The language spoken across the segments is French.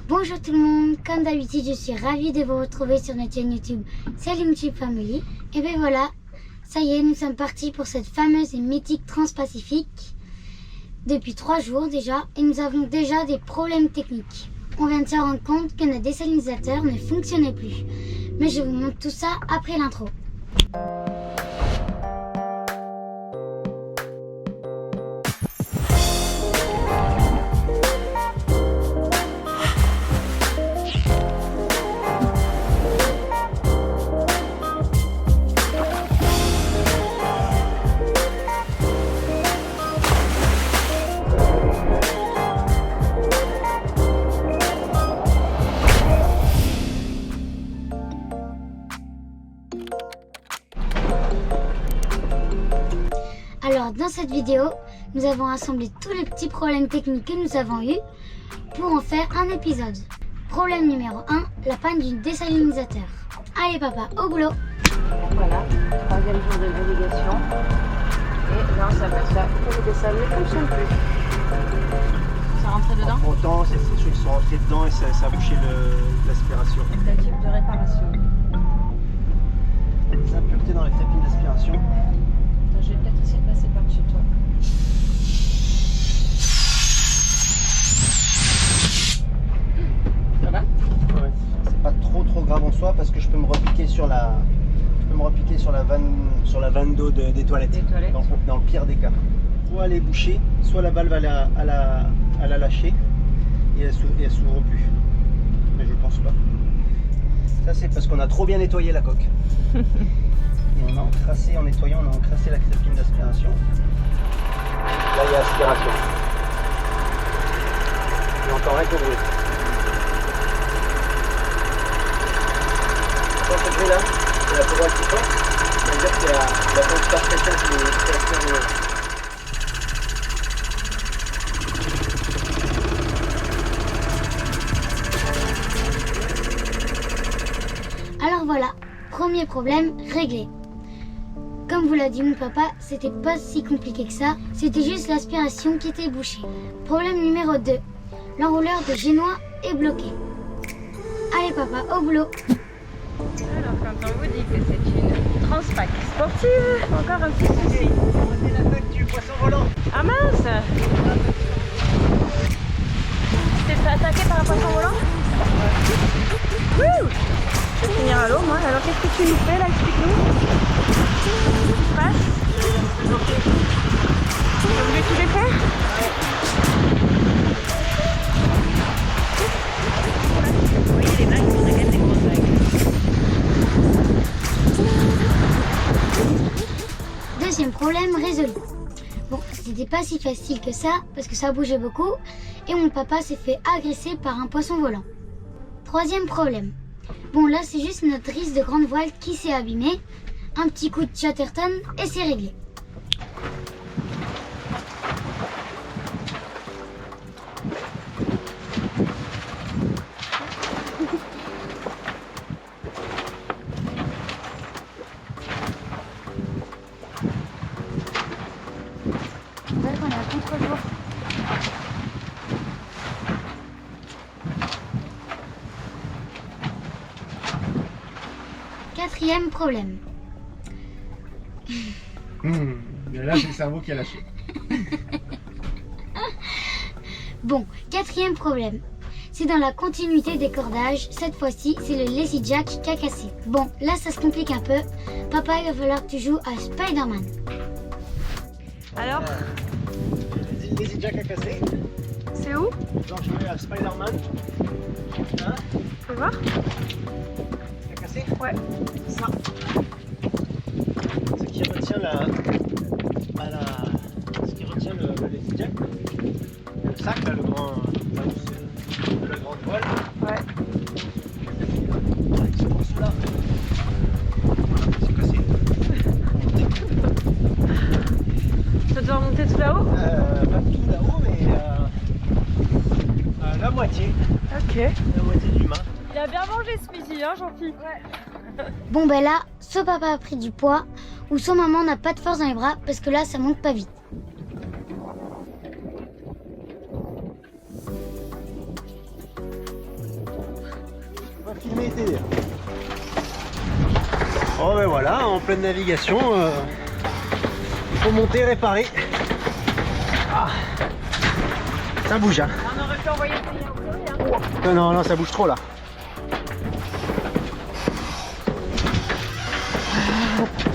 Bonjour tout le monde, comme d'habitude je suis ravie de vous retrouver sur notre chaîne YouTube Slimtube Family. Et bien voilà, ça y est, nous sommes partis pour cette fameuse et mythique Transpacifique depuis 3 jours déjà et nous avons déjà des problèmes techniques. On vient de se rendre compte que notre désalinisateur ne fonctionnait plus. Mais je vous montre tout ça après l'intro. Alors dans cette vidéo, nous avons rassemblé tous les petits problèmes techniques que nous avons eus pour en faire un épisode. Problème numéro 1, la panne du désalinisateur. Allez papa, au boulot. Voilà, 3e jour de navigation. Et là on s'aperçoit que le dessalement ne fonctionne plus. Ça rentre dedans? Pourtant, c'est ceux qui sont rentrés dedans et ça a bouché l'aspiration. Tentative de réparation. Les impuretés dans les trépines d'aspiration. Je vais peut-être essayer de passer par-dessus toi. Ça va? Ouais, c'est pas trop grave en soi parce que je peux me repiquer sur la vanne d'eau des toilettes. Dans le pire des cas. Soit elle est bouchée, soit la valve elle a lâché et elle s'ouvre plus. Mais je pense pas. Ça c'est parce qu'on a trop bien nettoyé la coque. Et on a encrassé, en nettoyant, on a encrassé la crépine d'aspiration. Là, il y a aspiration. Il n'entend rien que bruit. Dans ce bruit-là, c'est la courroie qui sort. Ça veut dire que c'est la pompe par pression qui aspire. Alors voilà, premier problème réglé. Comme vous l'a dit mon papa, c'était pas si compliqué que ça, c'était juste l'aspiration qui était bouchée. Problème numéro 2, l'enrouleur de génois est bloqué. Allez papa, au boulot. Alors quand on vous dit que c'est une Transpac sportive, encore un petit souci. On est l'attaque du poisson volant. Ah mince! Tu t'es fait attaquer par un poisson volant? Wouh! Je vais finir à l'eau moi. Alors qu'est-ce que tu nous fais là? Explique-nous. Qu'est-ce qui se passe? Tu as voulu tout défaire? Vous voyez les vagues, on regarde les grosses vagues. Deuxième problème résolu. Bon, c'était pas si facile que ça, parce que ça bougeait beaucoup, et mon papa s'est fait agresser par un poisson volant. Troisième problème. Bon, là c'est juste notre rise de grande voile qui s'est abîmée. Un petit coup de Chatterton et c'est réglé. On voit qu'on est à contre-jour. Quatrième problème. Là, c'est le cerveau qui a lâché. Bon, quatrième problème. C'est dans la continuité des cordages. Cette fois-ci, c'est le Lazy Jack qui a cassé. Bon, là, ça se complique un peu. Papa, il va falloir que tu joues à Spider-Man. Alors, Les Lazy Jack a cassé. c'est où? Donc je vais à Spider-Man. Hein? Faut voir? A cassé? Ouais. Ça. Ce qui retient ce qui retient le Lazy Jack. Le sac, là, là où c'est la grande voile. Ouais. Avec ce morceau-là. Voilà, c'est cassé. Ça doit remonter tout là-haut? Pas tout là-haut, mais la moitié. Ok. La moitié du mât. Il a bien mangé ce midi, hein, Jean-Philippe? Ouais. Bon, ben là, soit papa a pris du poids, ou soit maman n'a pas de force dans les bras, parce que là, ça monte pas vite. filmer et t'aider. Oh ben voilà, en pleine navigation, il faut monter, réparer. Ah, ça bouge hein. On aurait pu envoyer le Non, non, ça bouge trop là.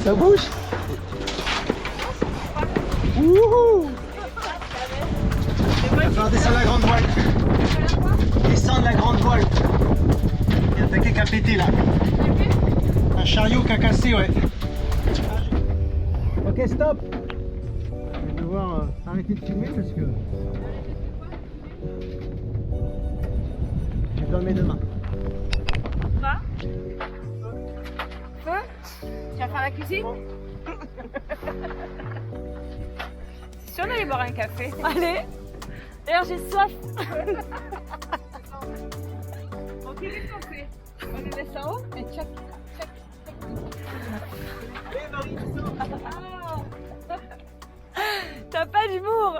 Ça bouge. Wouhou! Il va falloir descendre la grande voile. Descendre la grande voile. Il y a un paquet qui a pété là. Un chariot qui a cassé, ouais. Ok, stop. Je vais devoir arrêter de filmer parce que j'ai besoin de mes deux mains. Va. Feu. Tu vas faire la cuisine? C'est sûr d'aller boire un café. Allez. D'ailleurs j'ai soif. Ok, qu'est-ce qu'on fait? On le laisse en haut et tchac, tchac, tchac. Marie, t'as pas d'humour.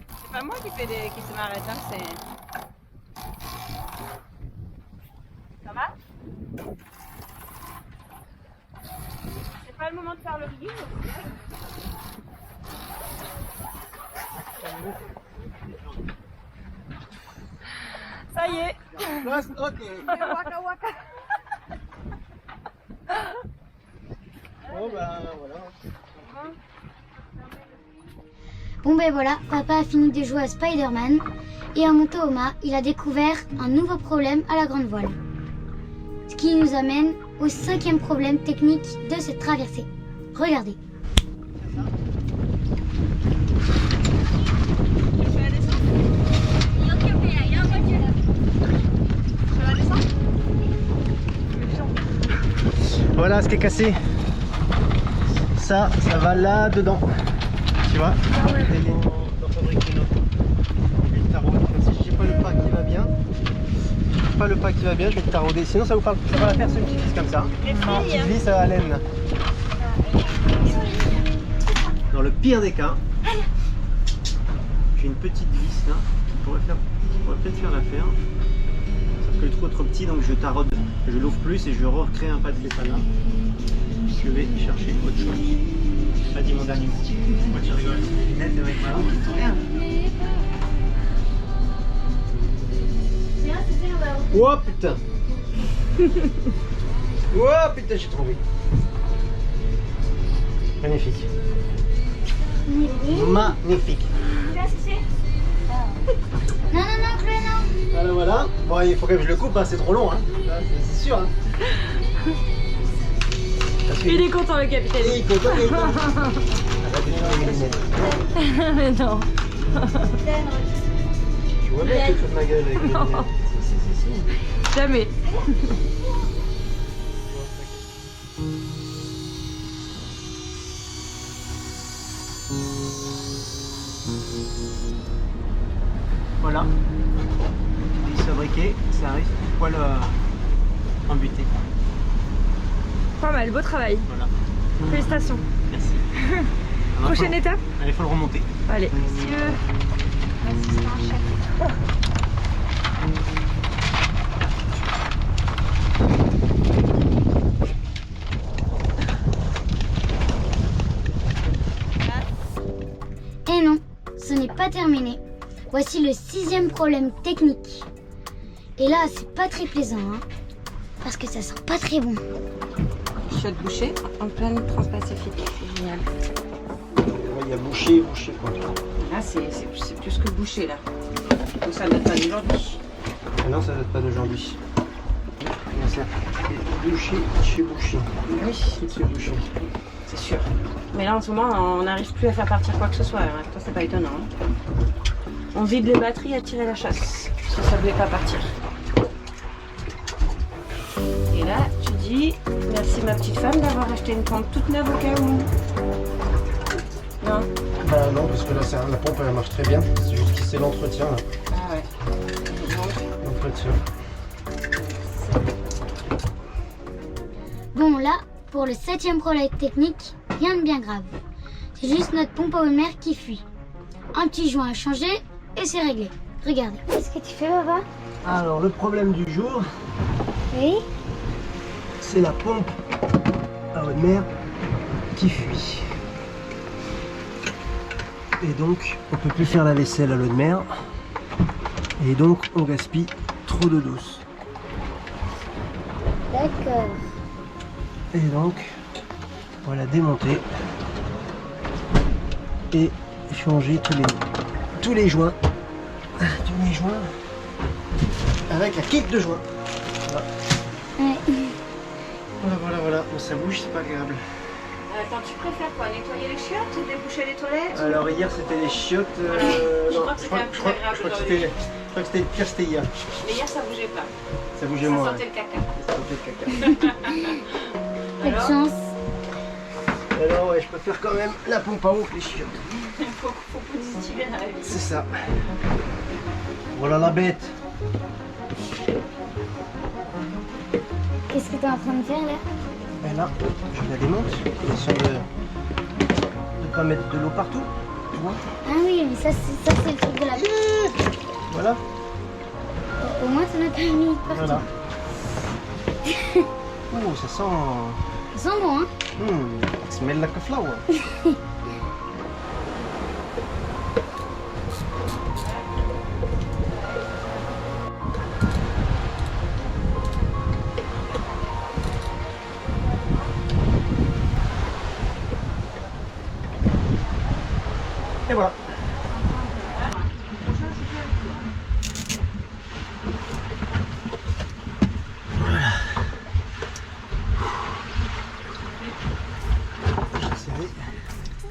C'est pas moi qui se m'arrête, hein, c'est... Ça va? C'est pas le moment de faire le rigging? Ça y est. Ok. Waka waka. Bon ben voilà. Bon ben voilà, papa a fini de jouer à Spider-Man et en montant au mât, il a découvert un nouveau problème à la grande voile. Ce qui nous amène au 5e problème technique de cette traversée. Regardez. Voilà ce qui est cassé. Ça va là dedans. Tu vois? Dans fabriquer une autre. Je vais le tarauder comme si j'ai pas le pas qui va bien. J'ai pas le pas qui va bien, je vais le tarauder. Sinon ça va la faire sur une petite vis comme ça. Une petite vis à laine. Dans le pire des cas, j'ai une petite vis là qui pourrait peut-être faire l'affaire. Sauf que le trou est trop petit, donc je taraude, je l'ouvre plus et je recrée un pas de Stéphane là. Je vais chercher autre chose. Pas dit mon dernier mot. Moi tu rigoles. Net, c'est vrai que voilà. Oh putain. Oh putain, j'ai trouvé. Magnifique. Magnifique. Non, Chloé, non. Voilà, voilà. Bon, il faut quand même que je le coupe, hein. C'est trop long, hein. C'est sûr. Hein. Il est content le capitaine. Il est content, il est content. Arrête de faire mes lunettes. Mais non. Tu vois bien que tu fous de ma gueule avec les lunettes. Si. Jamais. Voilà. Il est fabriqué, ça arrive poil embuté. Pas mal, beau travail. Voilà. Félicitations. Merci. Prochaine étape? Allez, il faut le remonter. Allez, monsieur l'assistant chef. Et non, ce n'est pas terminé. Voici le 6e problème technique. Et là, c'est pas très plaisant, hein, parce que ça sent pas très bon. Chiotte bouchée en pleine Transpacifique, c'est génial. Il y a bouché quoi. Là, c'est plus que bouché là. Donc ça date pas d'aujourd'hui. Ah non, ça date pas d'aujourd'hui. Bouché, chez bouché. Oui, C'est bouché. c'est sûr. Mais là, en ce moment, on n'arrive plus à faire partir quoi que ce soit. Avec toi, c'est pas étonnant. Hein. On vide les batteries à tirer la chasse. Parce que ça ne voulait pas partir. Et là, tu dis merci ma petite femme d'avoir acheté une pompe toute neuve au cas où. Non? Bah non, parce que là, la pompe elle marche très bien. C'est juste que c'est l'entretien là. Ah ouais. L'entretien. Bon, là, pour le 7e problème technique, rien de bien grave. C'est juste notre pompe à eau de mer qui fuit. Un petit joint à changer et c'est réglé. Regardez. Qu'est-ce que tu fais, papa? Alors, le problème du jour, Oui. c'est la pompe à eau de mer qui fuit. Et donc, on peut plus faire la vaisselle à l'eau de mer. Et donc, on gaspille trop d'eau douce. D'accord. Et donc, on va la démonter et changer tous les joints. Tous les joints avec la kit de joints. Voilà. Ouais. Voilà. Bon, ça bouge, c'est pas agréable. Attends, tu préfères quoi? Nettoyer les chiottes ou déboucher les toilettes? Alors hier c'était les chiottes. Je crois que c'était un peu agréable je crois que aujourd'hui. c'était le pire, c'était hier. Mais hier ça bougeait pas. Ça bougeait Ça moins. sentait le caca. Ça sentait le caca. Pas de Alors chance. Alors ouais, je préfère quand même la pompe à eau que les chiottes. faut positiver la vie. C'est ça. Voilà la bête. Qu'est-ce que tu es en train de faire là? Et là, je la démonte. Question de ne pas mettre de l'eau partout. Tu vois? Ah oui, mais ça c'est le truc de la... Voilà. Au moins ça n'a pas mis partout. Voilà. Oh, ça sent. Ça sent bon, hein? Smell like a flower. Et voilà.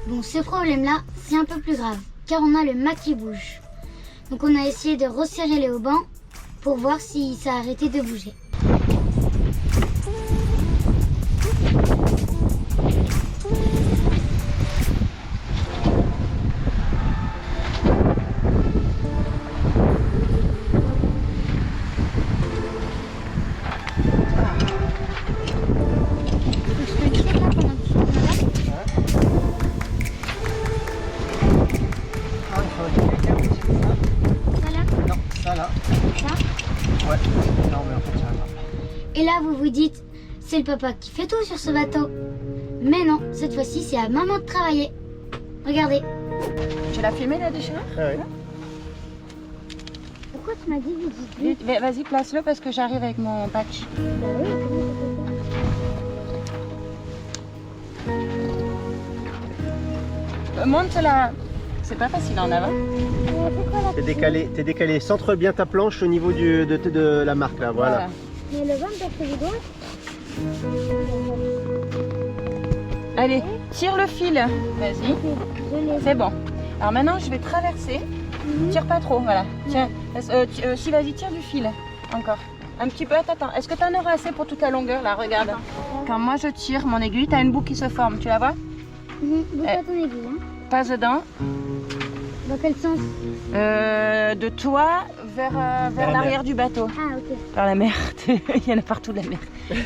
Bon, ce problème-là, c'est un peu plus grave, car on a le mât qui bouge. Donc on a essayé de resserrer les haubans pour voir si ça a arrêté de bouger. Et là, vous vous dites, c'est le papa qui fait tout sur ce bateau. Mais non, cette fois-ci, c'est à maman de travailler. Regardez. Tu l'as filmé la déchirure? Ah ouais. Pourquoi tu m'as dit vite? Vas-y, place-le parce que j'arrive avec mon patch. Monte là. C'est pas facile en avant. T'es décalé. Centre bien ta planche au niveau de la marque là, voilà. Mais le vent parce que dois. Allez, tire le fil. Vas-y. C'est bon. Alors maintenant, je vais traverser. Tire pas trop, voilà. Tiens, si vas-y, tire du fil. Encore. Un petit peu, attends. Est-ce que tu en auras assez pour toute la longueur là? Regarde. Quand moi je tire mon aiguille, tu as une boucle qui se forme. Tu la vois? Bouge pas ton aiguille. Hein. Passe dedans. Dans quel sens? De toi vers l'arrière du bateau. Ah, ok. Vers la mer. Il y en a partout de la mer. Oui,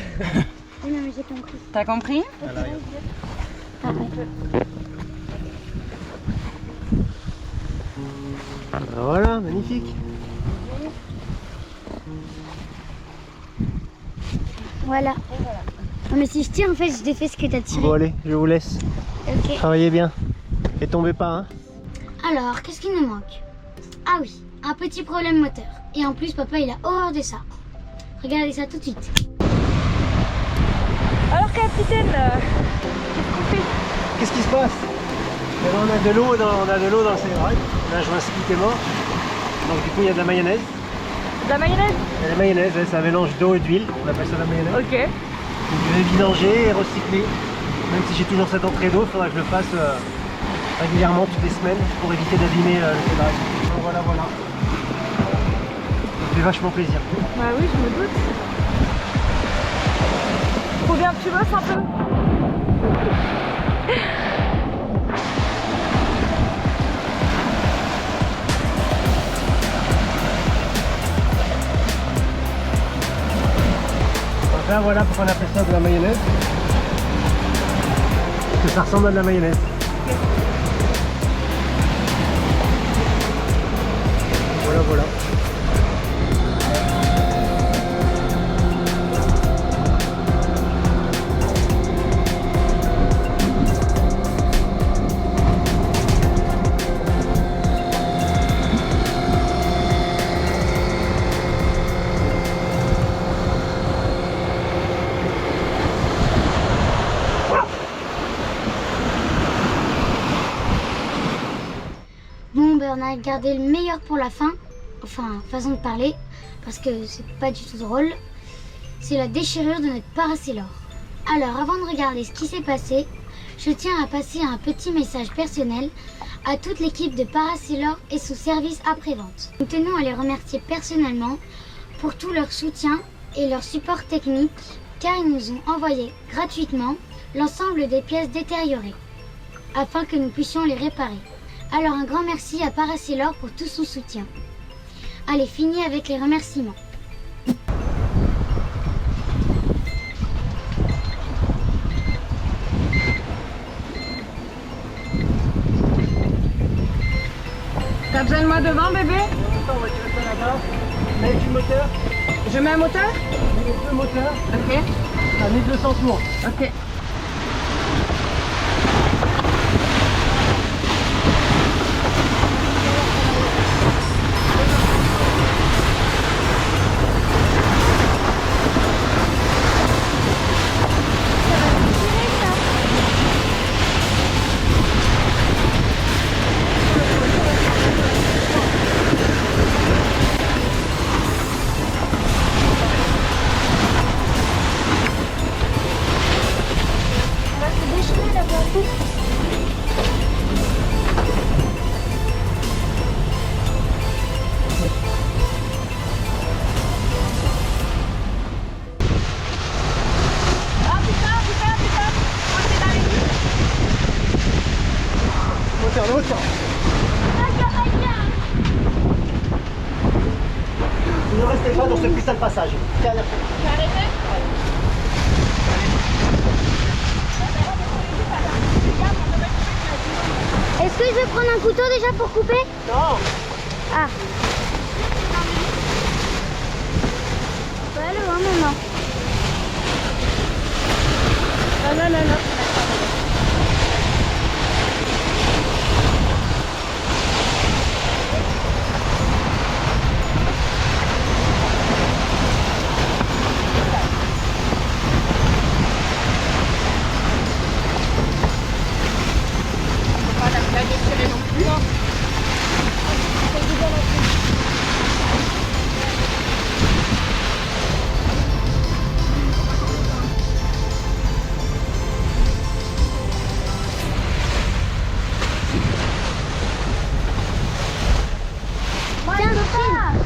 non, mais j'ai compris. T'as compris? Voilà. Ah, ouais. Voilà, magnifique. Voilà. Non, mais si je tire, en fait, je défais ce que t'as tiré. Bon allez, je vous laisse. Ok. Travaillez bien. Et tombez pas, hein. Alors, qu'est-ce qui nous manque? Ah oui, un petit problème moteur. Et en plus, papa, il a horreur de ça. Regardez ça tout de suite. Alors capitaine, Qu'est-ce qui se passe? Eh ben, on a de l'eau dans le cérébrale. On a un joint split est mort. Donc du coup il y a de la mayonnaise. de la mayonnaise? Et la mayonnaise, ouais, c'est un mélange d'eau et d'huile. On appelle ça la mayonnaise. Ok. Donc, je vais vidanger et recycler. Même si j'ai toujours cette entrée d'eau, il faudra que je le fasse régulièrement toutes les semaines pour éviter d'abîmer le cérébrale. Donc voilà. Ça fait vachement plaisir. Bah oui, je me doute. Faut bien que tu bosses un peu. Enfin voilà pourquoi on appelle ça de la mayonnaise. Parce que ça ressemble à de la mayonnaise. Voilà. voilà. Bon, ben on a gardé le meilleur pour la fin. Enfin, façon de parler, parce que c'est pas du tout drôle. C'est la déchirure de notre Parasailor. Alors, avant de regarder ce qui s'est passé, je tiens à passer un petit message personnel à toute l'équipe de Parasailor et son service après-vente. Nous tenons à les remercier personnellement pour tout leur soutien et leur support technique, car ils nous ont envoyé gratuitement l'ensemble des pièces détériorées, afin que nous puissions les réparer. Alors un grand merci à Parasailor pour tout son soutien. Allez, fini avec les remerciements. T'as besoin de moi devant, bébé? On va tirer ça là-bas. Mets du moteur. Je mets un moteur? Mets le moteur. Ok. À 1200 tours. Ok. Moteur, le moteur. Ne restez pas dans ce putain de passage. Dernière fois. Est-ce que je vais prendre un couteau déjà pour couper? Non. Ah. Bah le maman. Non.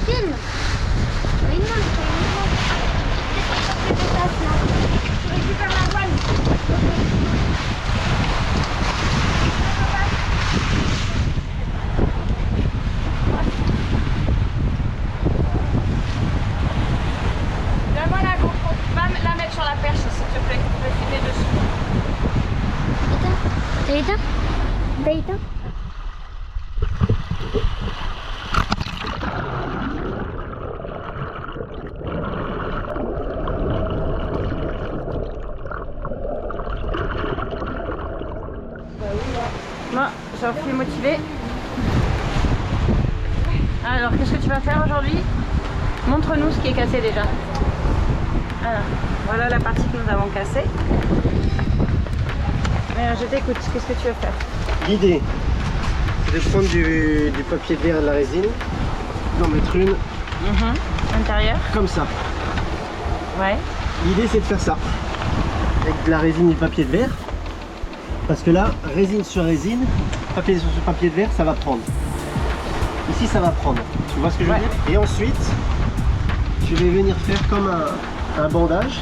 Filme. Mais non, je récupère la voile. Donne-moi la GoPro. Va la mettre sur la perche, s'il te plaît. Je vais filmer dessus. T'as éteint? T'as éteint? Moi, j'en suis motivée. Alors, qu'est-ce que tu vas faire aujourd'hui? Montre-nous ce qui est cassé déjà. Alors, voilà la partie que nous avons cassée. Je t'écoute, qu'est-ce que tu veux faire? L'idée, c'est de prendre du papier vert et de la résine, d'en mettre une Intérieur? comme ça. Ouais. L'idée, c'est de faire ça avec de la résine et du papier de verre. Parce que là, résine sur résine, papier sur papier de verre, ça va prendre. Ici, ça va prendre. Tu vois ce que je veux dire? Et ensuite, je vais venir faire comme un bandage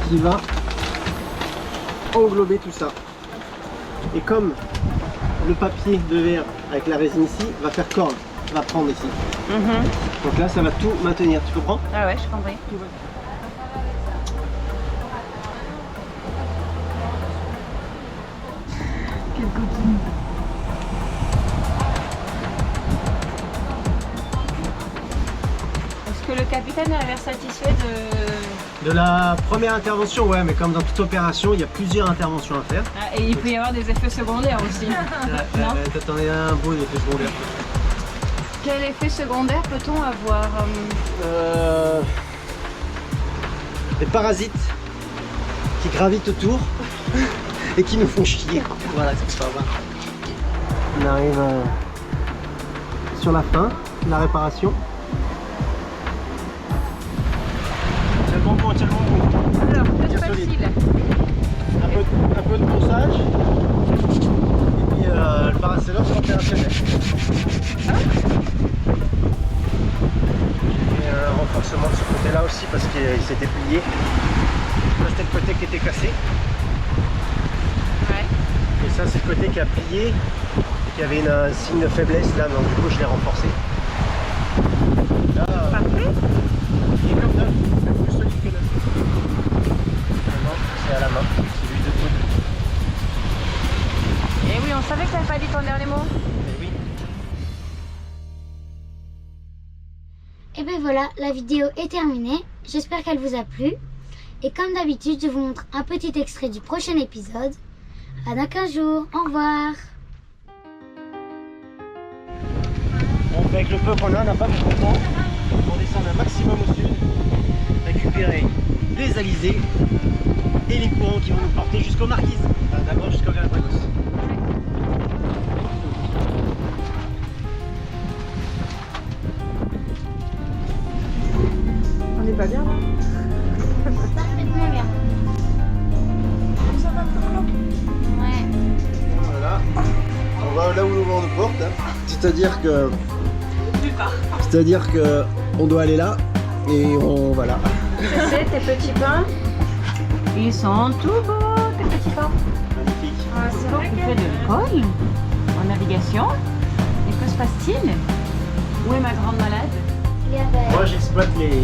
qui va englober tout ça. Et comme le papier de verre avec la résine ici va faire corde, va prendre ici. Donc là, ça va tout maintenir. Tu comprends? Ah ouais, je comprends. que le capitaine a l'air satisfait de... De la première intervention, ouais, mais comme dans toute opération, il y a plusieurs interventions à faire. Ah, et il peut y avoir des effets secondaires aussi. Non. T'attendais un beau effet secondaire. Quel effet secondaire peut-on avoir Des parasites qui gravitent autour et qui nous font chier. Voilà, c'est pas grave. On arrive sur la fin, la réparation. Tiens le bon bout, tiens le bon bout. Alors, plus Bien facile. solide. Un peu de ponçage. Et puis le paracélope c'est opérationnel. J'ai un renforcement de ce côté-là aussi parce qu'il s'était plié. Là c'était le côté qui était cassé. Ouais. Et ça c'est le côté qui a plié. Il y avait un signe de faiblesse là, donc du coup je l'ai renforcé. Là, Parfait. il est comme neuf, plus solide que neuf. Maintenant c'est à la main, c'est lui de tout. Et oui, on savait que t'avais pas dit ton dernier mot. Et oui. Et ben voilà, la vidéo est terminée. J'espère qu'elle vous a plu. Et comme d'habitude, je vous montre un petit extrait du prochain épisode. À dans 15 jours. Au revoir. Donc avec le peu qu'on a, on n'a pas beaucoup de temps. On descend un maximum au sud, récupérer les alizés et les courants qui vont nous porter jusqu'aux Marquises. Enfin, d'abord jusqu'au Galapagos. On n'est pas bien là. Parfaitement bien. Ouais. Voilà. On va là où le vent nous porte. Hein. C'est-à-dire que on doit aller là et on va là. C'est tes petits pains. Ils sont tout beaux, tes petits pains. Magnifique. C'est vrai qu'il fait de l'école en navigation. Et que se passe-t-il? Où est ma grande malade? Il y avait... Moi j'exploite les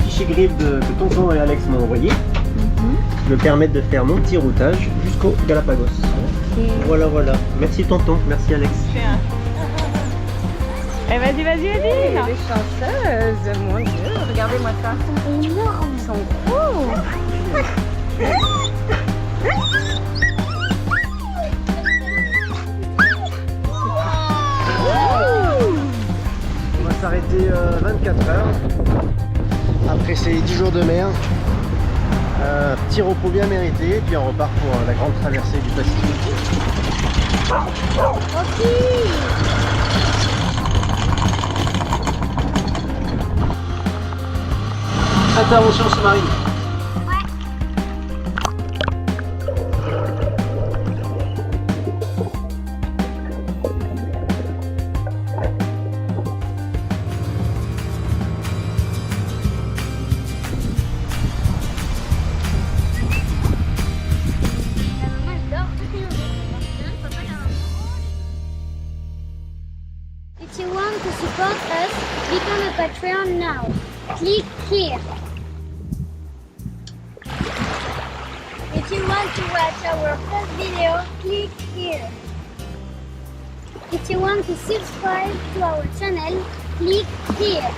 fichiers griffes que Tonton et Alex m'ont envoyés. Me permettent de faire mon petit routage jusqu'au Galapagos. Voilà, voilà. Merci Tonton, merci Alex. Eh vas-y, vas-y, vas-y. Les chanceuses, mon Dieu, regardez-moi ça. énorme. Ils sont gros. On va s'arrêter 24 heures. Après ces 10 jours de mer. Petit repos bien mérité, puis on repart pour la grande traversée du Pacifique. Intervention sous-marine. If you want to support us, become a Patreon now. Click here. If you want to watch our first video, click here. If you want to subscribe to our channel, click here.